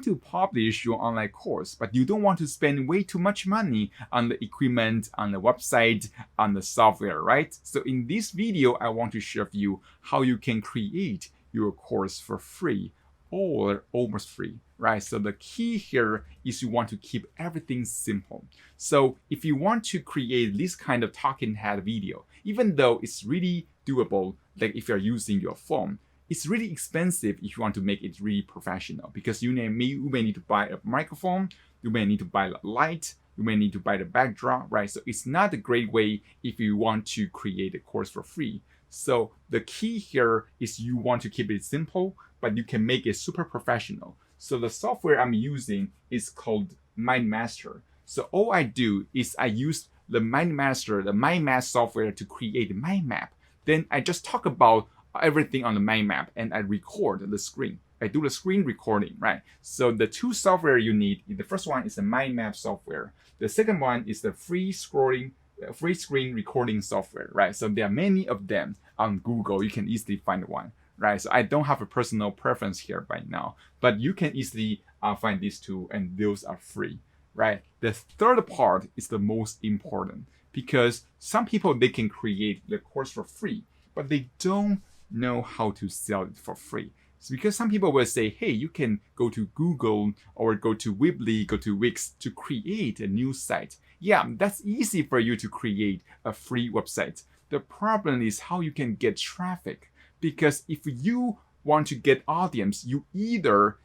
want to publish your online course, but you don't want to spend way too much money on the equipment, on the website, on the software, right? So in this video, I want to share with you how you can create your course for free or almost free, right? So the key here is you want to keep everything simple. So if you want to create this kind of talking head video, even though it's really doable, like if you're using your phone, it's really expensive if you want to make it really professional, because you may need to buy a microphone, you may need to buy a light, you may need to buy the backdrop, right? So it's not a great way if you want to create a course for free. So the key here is you want to keep it simple, but you can make it super professional. So the software I'm using is called MindMaster. So all I do is I use the MindMaster, the mind map software to create a mind map. Then I just talk about everything on the mind map and I record the screen. I do the screen recording, right? So the two software you need, the first one is the mind map software. The second one is the free screen recording software, right? So there are many of them on Google. You can easily find one, right? So I don't have a personal preference here right now, but you can easily find these two, and those are free, right? The third part is the most important, because some people, they can create the course for free, but they don't know how to sell it for free. It's because some people will say, hey, you can go to Google or go to Weebly, go to Wix to create a new site. Yeah, that's easy for you to create a free website. The problem is how you can get traffic. Because if you want to get audience, you either,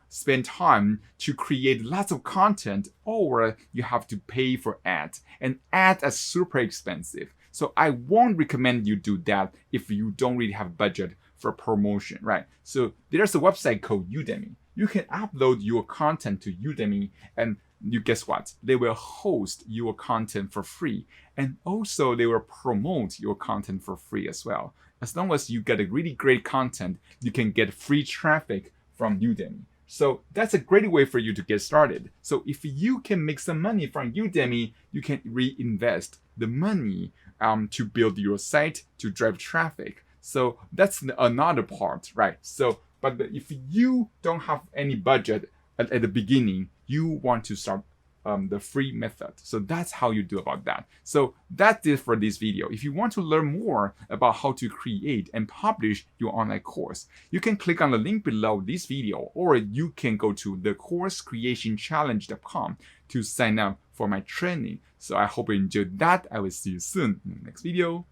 spend time to create lots of content, or you have to pay for ads. And ads are super expensive. So I won't recommend you do that if you don't really have budget for promotion, right? So there's a website called Udemy. You can upload your content to Udemy, and you guess what? They will host your content for free. And also they will promote your content for free as well. As long as you get a really great content, you can get free traffic from Udemy. So that's a great way for you to get started. So if you can make some money from Udemy, you can reinvest the money to build your site, to drive traffic. So that's another part, right? So, but if you don't have any budget at the beginning, you want to start the free method. So that's how you do about that. So that's it for this video. If you want to learn more about how to create and publish your online course, you can click on the link below this video, or you can go to thecoursecreationchallenge.com to sign up for my training. So I hope you enjoyed that. I will see you soon in the next video.